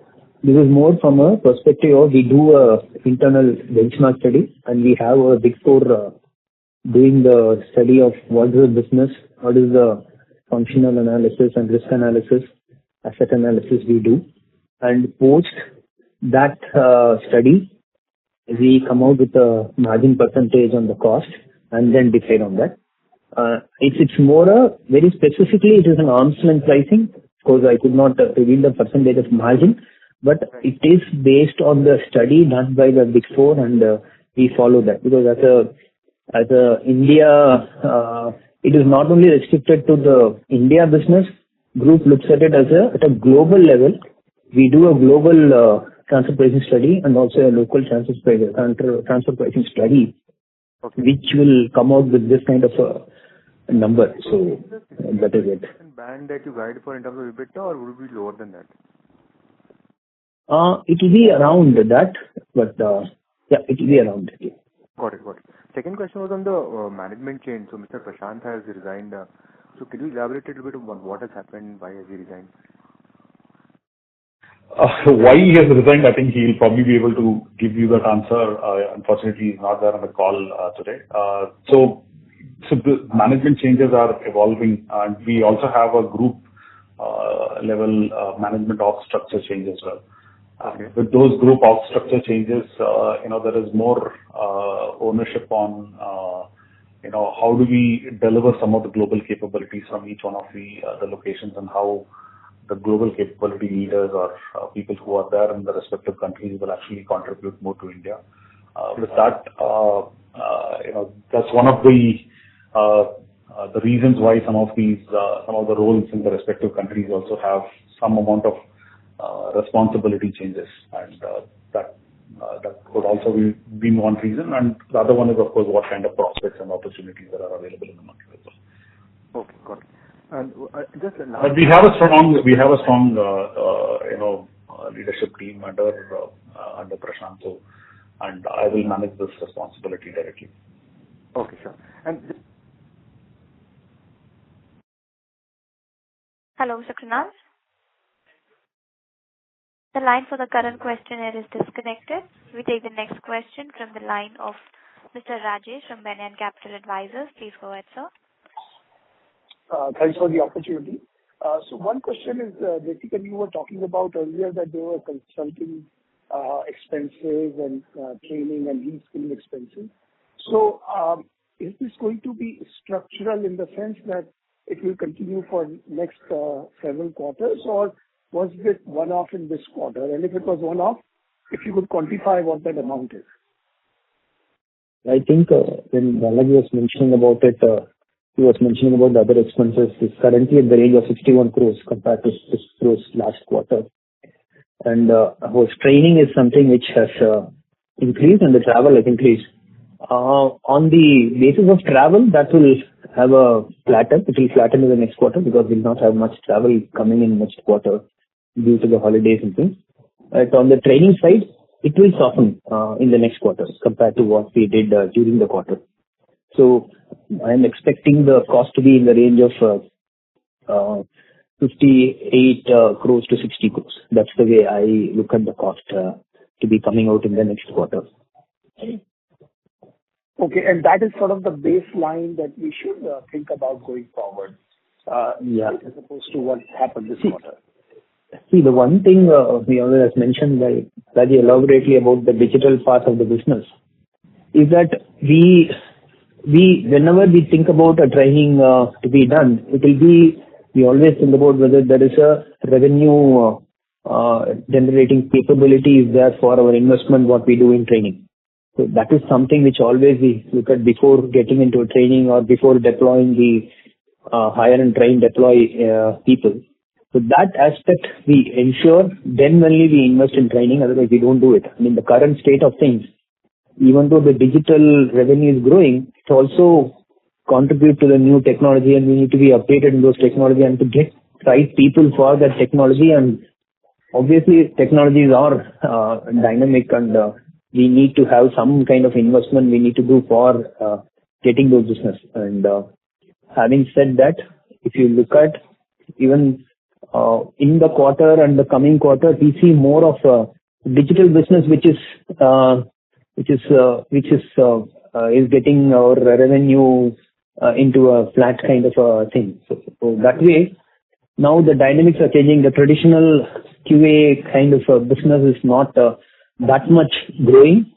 Speaker 4: This is more from a perspective of we do a internal benchmark study and we have a Big Four doing the study of what is the business, what is the functional analysis and risk analysis, asset analysis we do. And post that study, we come out with a margin percentage on the cost and then decide on that. It's more very specifically, it is an arm's length pricing. Of course, I could not reveal the percentage of margin, but it is based on the study done by the Big Four, and we follow that because as a India, it is not only restricted to the India business. Group looks at it as at a global level. We do a global transfer pricing study and also a local transfer pricing study, which will come out with this kind of a number. So that is it.
Speaker 8: Band that you guide for in terms of EBITDA, or would it be lower than that?
Speaker 4: It will be around that, but yeah, it will be around that. Yeah.
Speaker 8: Got it. Second question was on the management change. So Mr. Prashant has resigned. So could you elaborate a little bit on what has happened, why has he resigned?
Speaker 3: Why he has resigned, I think he'll probably be able to give you that answer. Unfortunately, he's not there on the call today. So the management changes are evolving, and we also have a group level management org structure change as well.
Speaker 8: Okay.
Speaker 3: With those group org structure changes, there is more ownership on how do we deliver some of the global capabilities from each one of the locations, and how the global capability leaders or people who are there in the respective countries will actually contribute more to India. With that, that's one of the reasons why some of the roles in the respective countries also have some amount of responsibility changes, and that could also be one reason. And the other one is, of course, what kind of prospects and opportunities that are available in the market as well.
Speaker 8: Okay, got it. And just
Speaker 3: but we have a strong leadership team under Prashant, and I will manage this responsibility directly.
Speaker 8: Okay, sure. And
Speaker 1: Hello, Mr. Krunal. The line for the current questioner is disconnected. We take the next question from the line of Mr. Rajesh from Banyan Capital Advisors. Please go ahead, sir.
Speaker 9: Thanks for the opportunity. So one question is, basically you were talking about earlier that there were consulting expenses and training and reskilling expenses. So is this going to be structural in the sense that it will continue for next several quarters, or was it one-off in this quarter? And if it was one-off, if you could quantify what that amount is.
Speaker 4: I think when Balaji was mentioning about it, he was mentioning about the other expenses. It's currently at the range of 61 crores compared to 6 crores last quarter. And our training is something which has increased, and the travel has increased. On the basis of travel, that will have a flatten. It will flatten in the next quarter because we'll not have much travel coming in next quarter. due to the holidays and things. But on the training side, it will soften in the next quarter compared to what we did during the quarter. So I'm expecting the cost to be in the range of 58 crores to 60 crores. That's the way I look at the cost to be coming out in the next quarter.
Speaker 9: Okay, and that is sort of the baseline that we should think about going forward, as opposed to what happened this quarter.
Speaker 4: See, the one thing we always mentioned very elaborately about the digital part of the business is that we whenever we think about a training to be done, we always think about whether there is a revenue generating capability is there for our investment, what we do in training. So that is something which always we look at before getting into a training or before deploying the hire and train deploy people. So that aspect we ensure, then only we invest in training, otherwise we don't do it. I mean, the current state of things, even though the digital revenue is growing, it also contribute to the new technology, and we need to be updated in those technology and to get right people for that technology. And obviously technologies are dynamic, and we need to have some kind of investment we need to do for getting those business. And having said that, if you look at even in the quarter and the coming quarter, we see more of digital business which is getting our revenue into a flat kind of a thing. So that way, now the dynamics are changing. The traditional QA kind of business is not that much growing,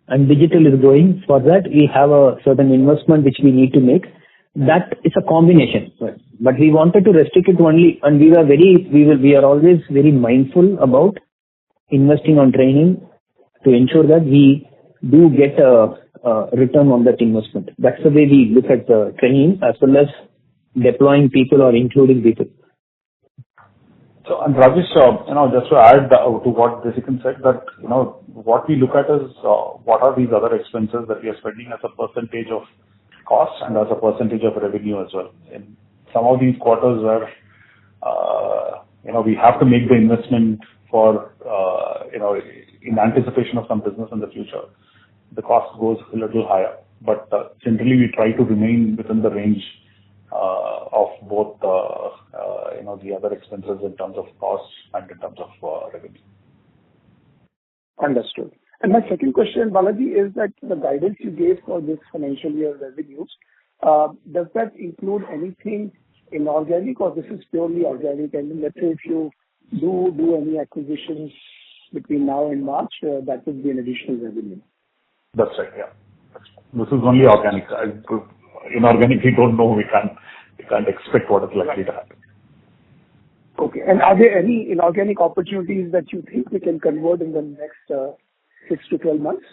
Speaker 4: and digital is growing. For that, we have a certain investment which we need to make. That is a combination. But we wanted to restrict it only, and we are always very mindful about investing on training to ensure that we do get a return on that investment. That's the way we look at the training as well as deploying people or including people.
Speaker 3: So, and Rajesh, just to add to what Desikan said, that, what we look at is what are these other expenses that we are spending as a percentage of cost and as a percentage of revenue as well. In some of these quarters where, we have to make the investment for, in anticipation of some business in the future, the cost goes a little higher. But generally we try to remain within the range of both, the other expenses in terms of costs and in terms of revenue.
Speaker 9: Understood. And my second question, Balaji, is that the guidance you gave for this financial year revenues, does that include anything inorganic, or this is purely organic? And let's say if you do any acquisitions between now and March, that would be an additional revenue.
Speaker 3: That's right. Yeah. This is only organic. Inorganic, we don't know. We can't expect what is likely to happen.
Speaker 9: Okay. And are there any inorganic opportunities that you think we can convert in the next 6 to 12 months?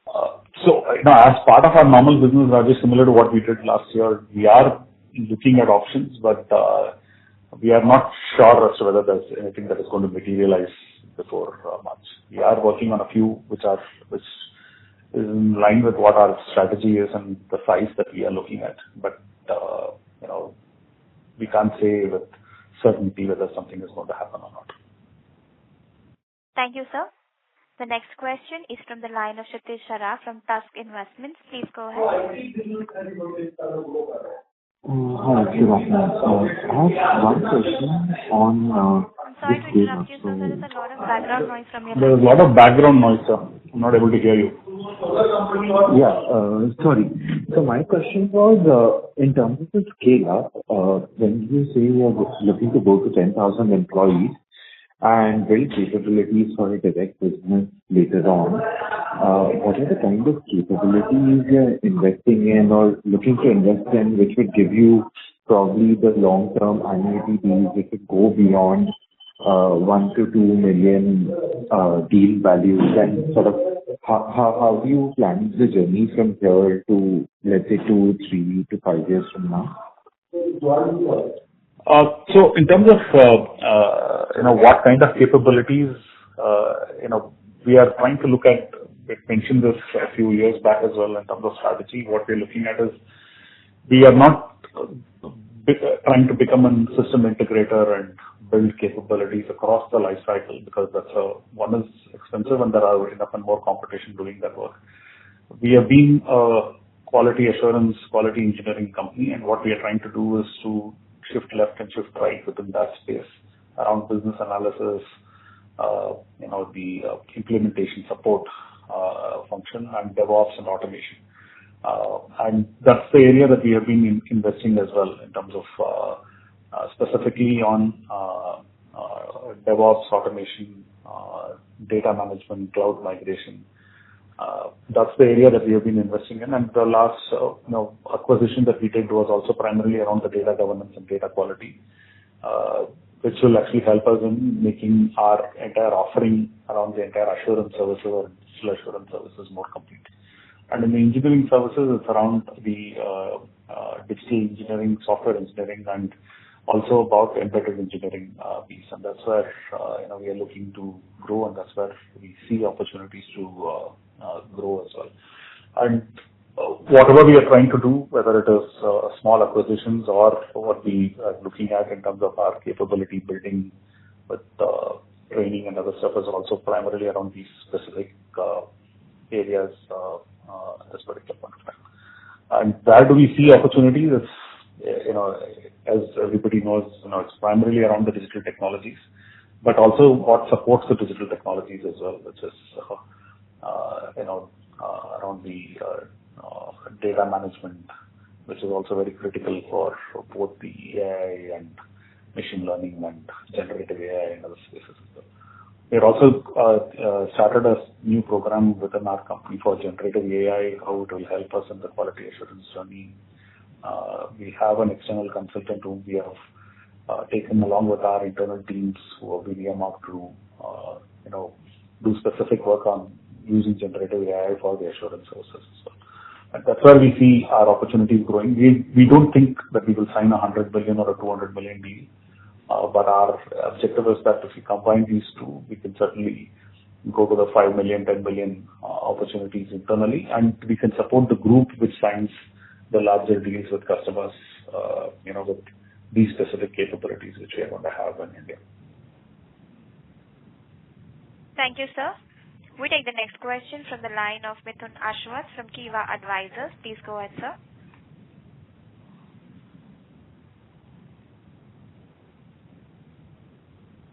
Speaker 3: As part of our normal business, Rajesh, similar to what we did last year, we are looking at options, but we are not sure as to whether there's anything that is going to materialize before March. We are working on a few which is in line with what our strategy is and the size that we are looking at. But we can't say with certainty whether something is going to happen or not.
Speaker 1: Thank you, sir. The next question is from the line of Kshitij Saraf from Tusk Investments. Please go ahead.
Speaker 10: Hi, good afternoon. I have one question on
Speaker 1: I'm sorry to interrupt you, sir. There is a lot of background noise from your
Speaker 3: There is a lot of background noise, sir. I'm not able to hear you.
Speaker 10: Sorry. So my question was, in terms of the scale up, when you say you are looking to go to 10,000 employees and build capabilities for a direct business later on, what are the kind of capabilities you're investing in or looking to invest in, which would give you probably the long-term annuity deals which would go beyond 1 to 2 million deal values? And sort of how do you plan the journey from here to, let's say, 2, 3 to 5 years from now?
Speaker 3: So in terms of what kind of capabilities we are trying to look at, we mentioned this a few years back as well in terms of strategy. What we're looking at is we are not trying to become a system integrator and build capabilities across the life cycle, because one is expensive and there are enough and more competition doing that work. We have been a quality assurance, quality engineering company, and what we are trying to do is to shift left and shift right within that space around business analysis, the implementation support function, and DevOps and automation. And that's the area that we have been investing as well in terms of specifically on DevOps, automation, data management, cloud migration. That's the area that we have been investing in. And the last acquisition that we did was also primarily around the data governance and data quality, which will actually help us in making our entire offering around the entire assurance services or digital assurance services more complete. And in the engineering services, it's around the digital engineering, software engineering, and also about embedded engineering piece. And that's where we are looking to grow, and that's where we see opportunities to grow as well. And whatever we are trying to do, whether it is small acquisitions or what we are looking at in terms of our capability building with training and other stuff, is also primarily around these specific areas at this particular point of time. And where do we see opportunities? It's, as everybody knows, it's primarily around the digital technologies, but also what supports the digital technologies as well, which is around the data management, which is also very critical for both the AI and machine learning and generative AI and other spaces as well. We also started a new program within our company for generative AI, how it will help us in the quality assurance journey. We have an external consultant whom we have taken along with our internal teams who have been earmarked to do specific work on using generative AI for the assurance services as well. And that's where we see our opportunities growing. We don't think that we will sign a 100 billion or a 200 million deal, but our objective is that if we combine these two, we can certainly go to the 5 million, 10 million opportunities internally, and we can support the group which signs the larger deals with customers, with these specific capabilities which we are going to have in India.
Speaker 1: Thank you, sir. We take the next question from the line of Mithun Ashwath from Kiva Advisors. Please go ahead, sir.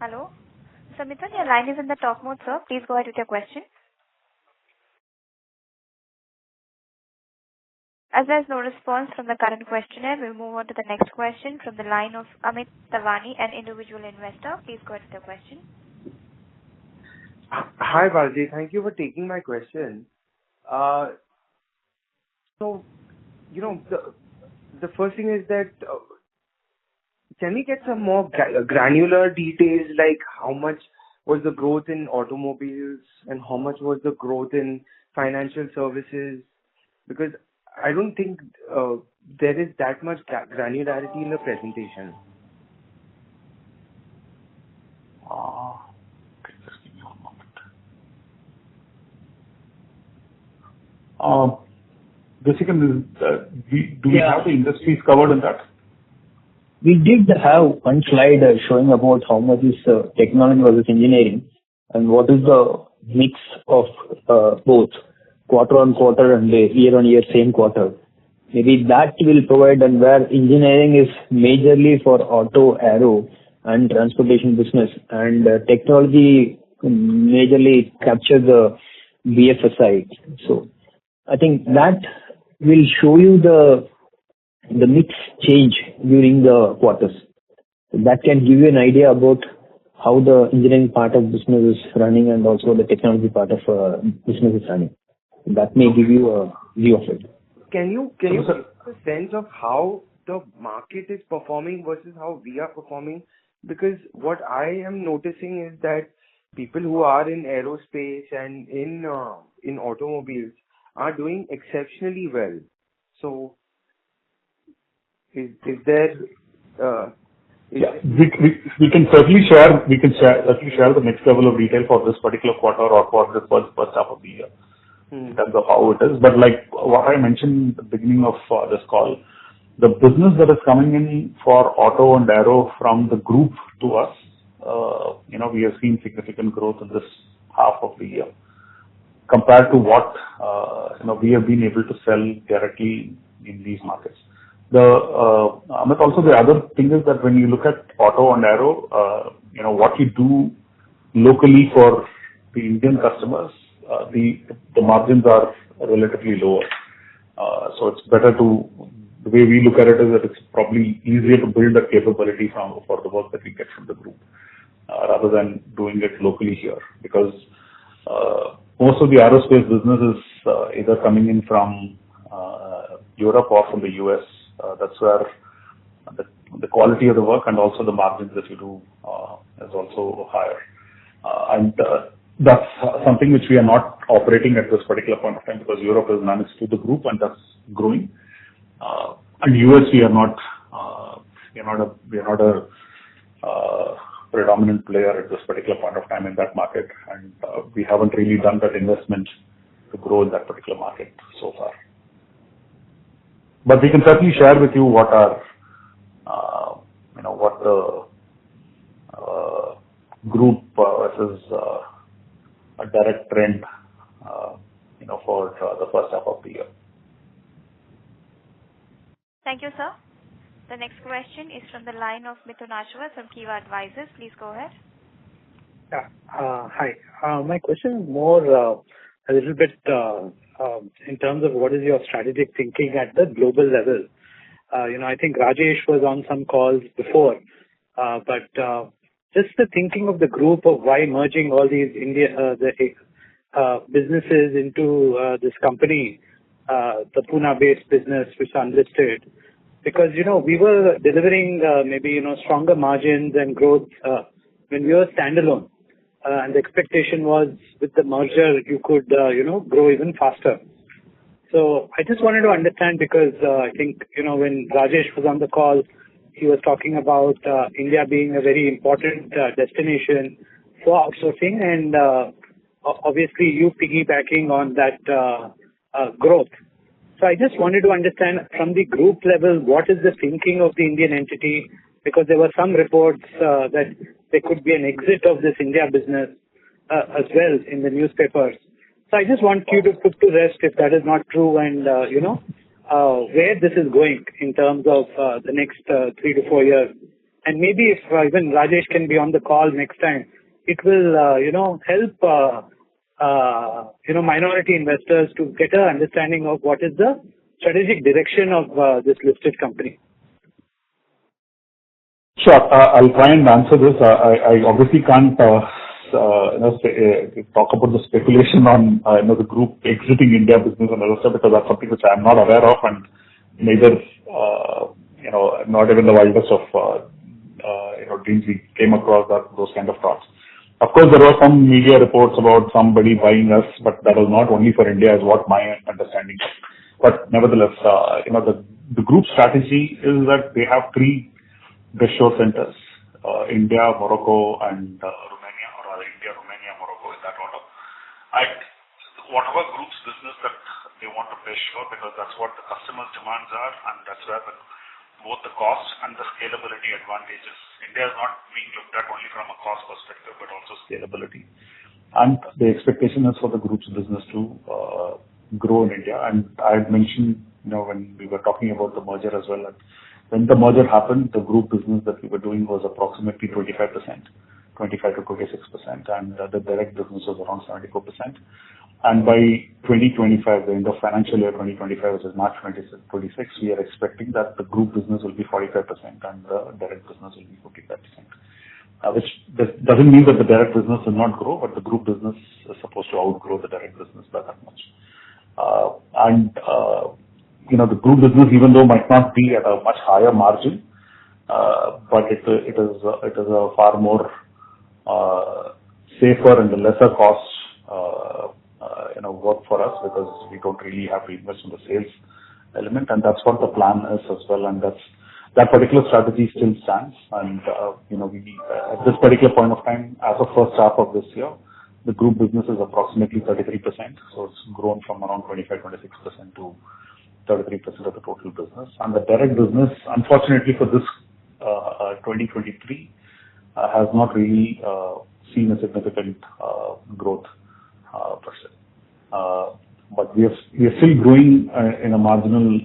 Speaker 1: Hello? So, Mithun, your line is in the talk mode, sir. Please go ahead with your question. As there is no response from the current questioner, we'll move on to the next question from the line of Amit Tawani, an individual investor. Please go ahead with your question.
Speaker 11: Hi, Balaji. Thank you for taking my question. So, the first thing is that can we get some more granular details, like how much was the growth in automobiles and how much was the growth in financial services? Because I don't think there is that much granularity in the presentation.
Speaker 3: Just give me one moment. Basically, do we have the industries covered in that?
Speaker 4: We did have one slide showing about how much is technology versus engineering and what is the mix of both quarter on quarter and year on year same quarter. Maybe that will provide, and where engineering is majorly for auto, aero and transportation business, and technology majorly capture the BFSI. So I think that will show you the mix change during the quarters. That can give you an idea about how the engineering part of business is running and also the technology part of business is running. That may give you a view of it.
Speaker 11: Can you give a sense of how the market is performing versus how we are performing? Because what I am noticing is that people who are in aerospace and in automobiles are doing exceptionally well. So is there?
Speaker 3: We can certainly share. We can share the next level of detail for this particular quarter or for the first half of the year in terms of how it is. But like what I mentioned at the beginning of this call, The business that is coming in for auto and aero from the group to us, we have seen significant growth in this half of the year compared to what we have been able to sell directly in these markets. Amit, also the other thing is that when you look at auto and aero, what you do locally for the Indian customers, the margins are relatively lower. So it's better the way we look at it is that it's probably easier to build a capability for the work that we get from the group, rather than doing it locally here, because most of the aerospace business is either coming in from Europe or from the US. That's where the quality of the work and also the margins that you do is also higher. And that's something which we are not operating at this particular point of time, because Europe is managed through the group and that's growing. And US we are not a predominant player at this particular point of time in that market, and we haven't really done that investment to grow in that particular market so far. But we can certainly share with you what the group versus a direct trend, for the first half of the year.
Speaker 1: Thank you, sir. The next question is from the line of Mithun Ashwa from Kiva Advisors. Please go ahead.
Speaker 12: Yeah. Hi. My question is more a little bit in terms of what is your strategic thinking at the global level. I think Rajesh was on some calls before, but just the thinking of the group of why merging all these businesses into this company, the Pune-based business which is unlisted, because we were delivering maybe stronger margins and growth when we were standalone, and the expectation was with the merger you could grow even faster. So I just wanted to understand, because I think when Rajesh was on the call, he was talking about India being a very important destination for outsourcing, and obviously you piggybacking on that growth. So I just wanted to understand from the group level, what is the thinking of the Indian entity, because there were some reports that there could be an exit of this India business as well in the newspapers. So I just want you to put to rest if that is not true, and where this is going in terms of the next 3 to 4 years. And maybe if even Rajesh can be on the call next time, it will help minority investors to get an understanding of what is the strategic direction of this listed company.
Speaker 3: Sure. I'll try and answer this. I obviously can't talk about the speculation on the group exiting India business and other stuff, because that's something which I'm not aware of, and neither not even the wildest of dreams we came across those kind of thoughts. Of course, there were some media reports about somebody buying us, but that was not only for India, is what my understanding is. But nevertheless, the group strategy is that they have 3 best-show centers: India, Morocco, and Romania, or India, Romania, Morocco, in that order. And whatever group's business that they want to best show, because that's what the customers' demands are, and that's where both the cost and the scalability advantages. India is not being looked at only from a cost perspective, but also scalability. And the expectation is for the group's business to grow in India. And I had mentioned, when we were talking about the merger as well, that when the merger happened, the group business that we were doing was approximately 25%, 25 to 26%, and the direct business was around 74%. And by 2025, the end of financial year 2025, which is March 2026, we are expecting that the group business will be 45% and the direct business will be 45%. Which doesn't mean that the direct business will not grow, but the group business is supposed to outgrow the direct business by that much. The group business, even though might not be at a much higher margin, but it is a far more safer and a lesser cost work for us, because we don't really have to invest in the sales element, and that's what the plan is as well, and that particular strategy still stands. And we at this particular point of time, as of first half of this year, the group business is approximately 33%, so it's grown from around 25-26% to 33% of the total business. And the direct business, unfortunately for this 2023, has not really seen a significant growth per se. But we are still growing in a marginal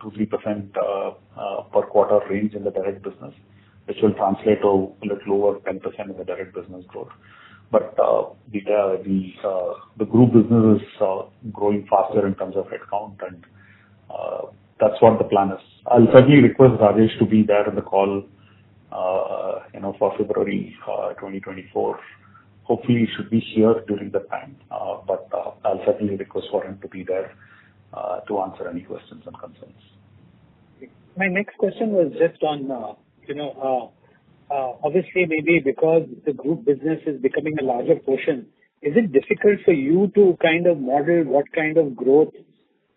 Speaker 3: 2-3% per quarter range in the direct business, which will translate to a little over 10% in the direct business growth. But the group business is growing faster in terms of headcount, and that's what the plan is. I'll certainly request Rajesh to be there in the call, for February 2024. Hopefully, he should be here during that time, but I'll certainly request for him to be there to answer any questions and concerns.
Speaker 12: My next question was just on, obviously maybe because the group business is becoming a larger portion, is it difficult for you to kind of model what kind of growth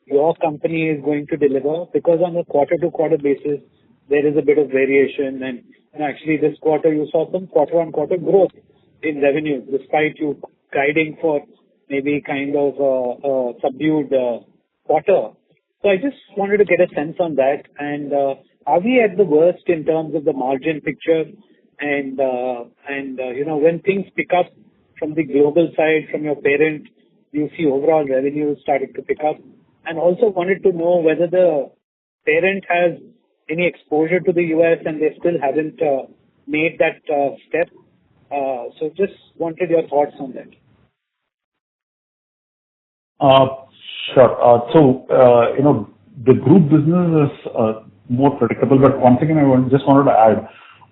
Speaker 12: your company is going to deliver? Because on a quarter-to-quarter basis, there is a bit of variation, and actually this quarter you saw some quarter-on-quarter growth in revenue, despite you guiding for maybe kind of a subdued quarter. So I just wanted to get a sense on that. And are we at the worst in terms of the margin picture? And when things pick up from the global side, from your parent, you see overall revenue starting to pick up. And also wanted to know whether the parent has any exposure to the US and they still haven't made that step. So just wanted your thoughts on that.
Speaker 3: Sure. So, the group business is more predictable, but once again, just wanted to add,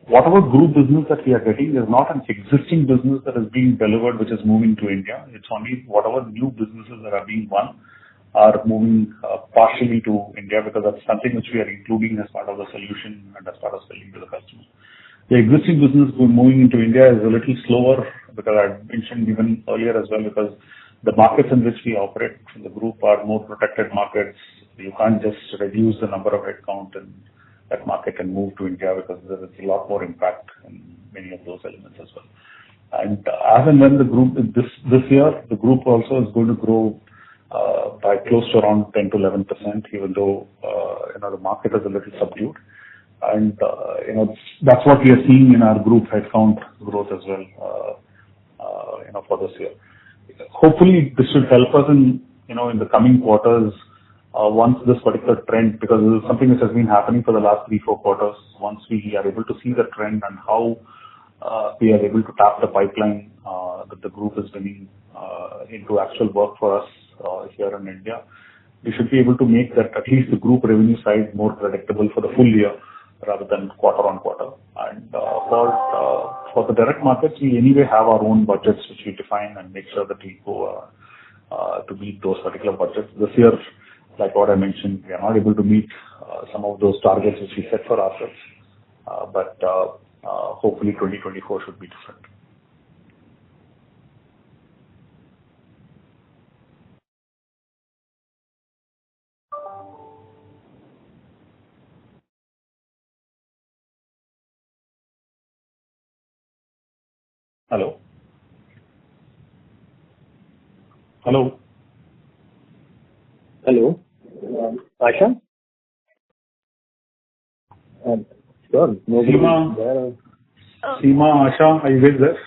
Speaker 3: whatever group business that we are getting is not an existing business that is being delivered, which is moving to India. It's only whatever new businesses that are being won are moving partially to India, because that's something which we are including as part of the solution and as part of selling to the customer. The existing business moving into India is a little slower, because I mentioned even earlier as well, because the markets in which we operate in the group are more protected markets. You can't just reduce the number of headcount in that market and move to India, because there is a lot more impact in many of those elements as well. And as and when the group, this year, the group also is going to grow by close to around 10 to 11%, even though the market is a little subdued. And that's what we are seeing in our group headcount growth as well, for this year. Hopefully, this should help us in the coming quarters. Once this particular trend, because this is something which has been happening for the last 3-4 quarters, once we are able to see the trend and how we are able to tap the pipeline that the group is bringing into actual work for us here in India, we should be able to make that, at least the group revenue side, more predictable for the full year rather than quarter on quarter. And for the direct markets, we anyway have our own budgets which we define and make sure that we go to meet those particular budgets. This year, like what I mentioned, we are not able to meet some of those targets which we set for ourselves. But hopefully 2024 should be different. Hello? Hello?
Speaker 4: Hello. Asha? Sure.
Speaker 3: Seema, Asha, are you guys there?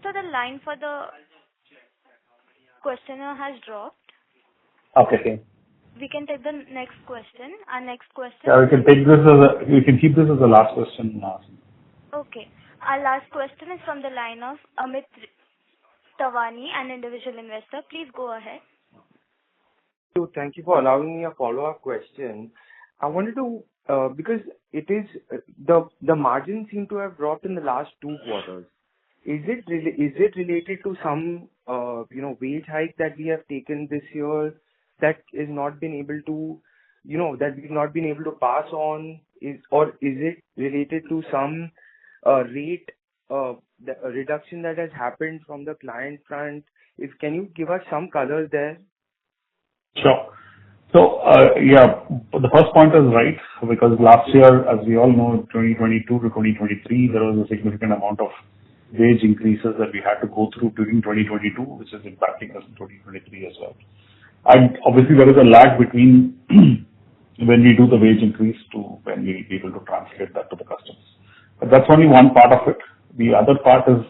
Speaker 1: So the line for the questioner has dropped.
Speaker 4: Okay.
Speaker 1: We can take the next question. Our next question.
Speaker 3: Yeah, we can keep this as the last question now.
Speaker 1: Okay. Our last question is from the line of Amit Tawani, an individual investor. Please go ahead.
Speaker 11: So thank you for allowing me a follow-up question. I wanted to, because it is the margins seem to have dropped in the last 2 quarters. Is it related to some wage hike that we have taken this year that is not been able to that we've not been able to pass on, or is it related to some rate reduction that has happened from the client front? Can you give us some color there?
Speaker 3: Sure. So, the first point is right, because last year, as we all know, 2022 to 2023, there was a significant amount of wage increases that we had to go through during 2022, which is impacting us in 2023 as well. And obviously, there is a lag between when we do the wage increase to when we'll be able to translate that to the customers. But that's only one part of it. The other part is,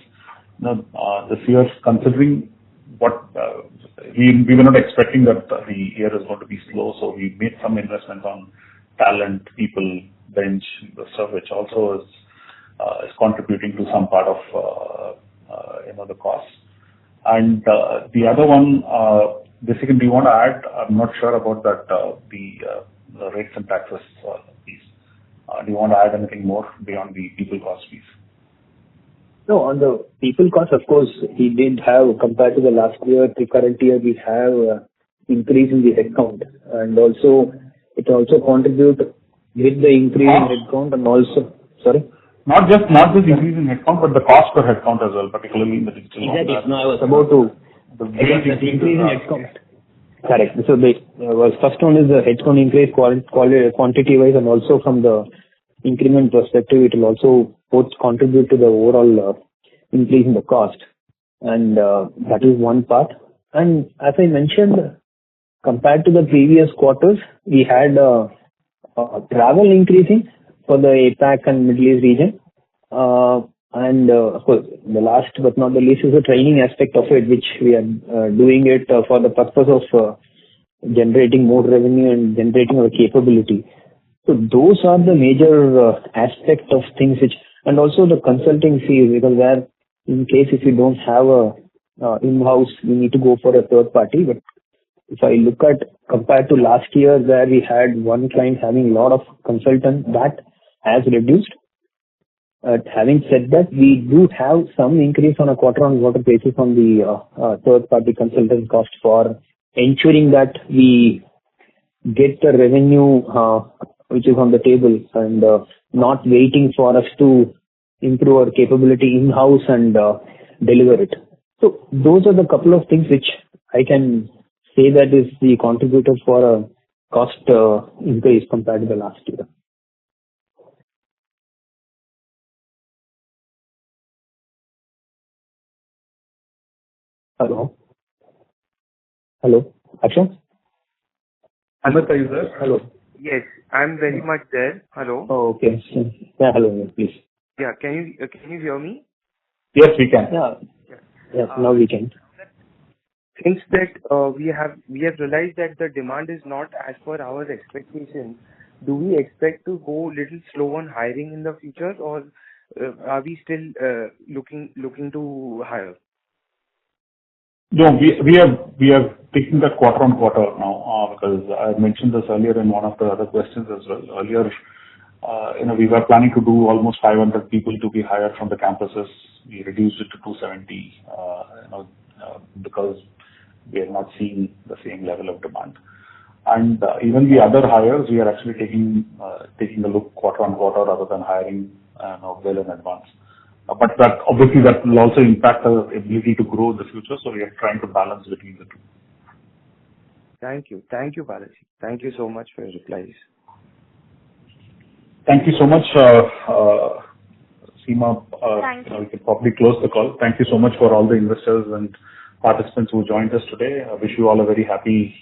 Speaker 3: this year, considering what we were not expecting that the year is going to be slow, so we made some investment on talent, people, bench, the stuff, which also is contributing to some part of the cost. And the other one, Jessica, do you want to add? I'm not sure about that, the rates and taxes piece. Do you want to add anything more beyond the people cost piece?
Speaker 4: No, on the people cost, of course, we did have, compared to the last year, the current year, we have increase in the headcount. And also, it also contribute with the increase in headcount and also, sorry?
Speaker 3: Not just increase in headcount, but the cost per headcount as well, particularly in the digital.
Speaker 4: Exactly. No, I was about to. The increase in headcount. Correct. So the first one is the headcount increase quantity-wise, and also from the increment perspective, it will also both contribute to the overall increase in the cost. And that is one part. And as I mentioned, compared to the previous quarters, we had travel increasing for the APAC and Middle East region. And of course, the last but not the least is the training aspect of it, which we are doing it for the purpose of generating more revenue and generating our capability. So those are the major aspect of things which, and also the consulting fees, because where in case if you don't have a in-house, you need to go for a third party. But if I look at compared to last year where we had one client having a lot of consultants, that has reduced. Having said that, we do have some increase on a quarter-on-quarter basis on the third-party consultant cost for ensuring that we get the revenue which is on the table and not waiting for us to improve our capability in-house and deliver it. So those are the couple of things which I can say that is the contributor for a cost increase compared to the last year. Hello? Hello? Akshay?
Speaker 3: Amit, are you there?
Speaker 4: Hello.
Speaker 11: Yes, I'm very much there. Hello.
Speaker 4: Oh, okay. Yeah, hello, please.
Speaker 11: Yeah, can you hear me?
Speaker 3: Yes, we can.
Speaker 4: Yeah, now we can.
Speaker 11: Since that we have realized that the demand is not as per our expectations, do we expect to go little slow on hiring in the future, or are we still looking to hire?
Speaker 3: No, we are taking that quarter on quarter now, because I mentioned this earlier in one of the other questions as well. Earlier, we were planning to do almost 500 people to be hired from the campuses. We reduced it to 270, because we are not seeing the same level of demand. And even the other hires, we are actually taking a look quarter on quarter rather than hiring well in advance. But that obviously that will also impact our ability to grow in the future. So we are trying to balance between the two.
Speaker 11: Thank you, Balaji. Thank you so much for your replies.
Speaker 3: Thank you so much, Seema. We can probably close the call. Thank you so much for all the investors and participants who joined us today. I wish you all a very happy,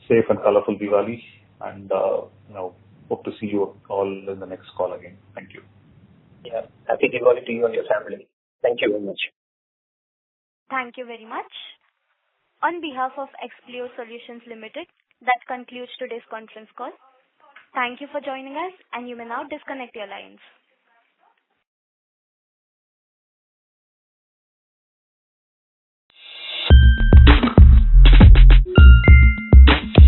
Speaker 3: safe, and colorful Diwali. And hope to see you all in the next call again. Thank you.
Speaker 4: Yeah, happy Diwali to you and your family. Thank you very much.
Speaker 1: Thank you very much. On behalf of Expleo Solutions Limited, that concludes today's conference call. Thank you for joining us, and you may now disconnect your lines.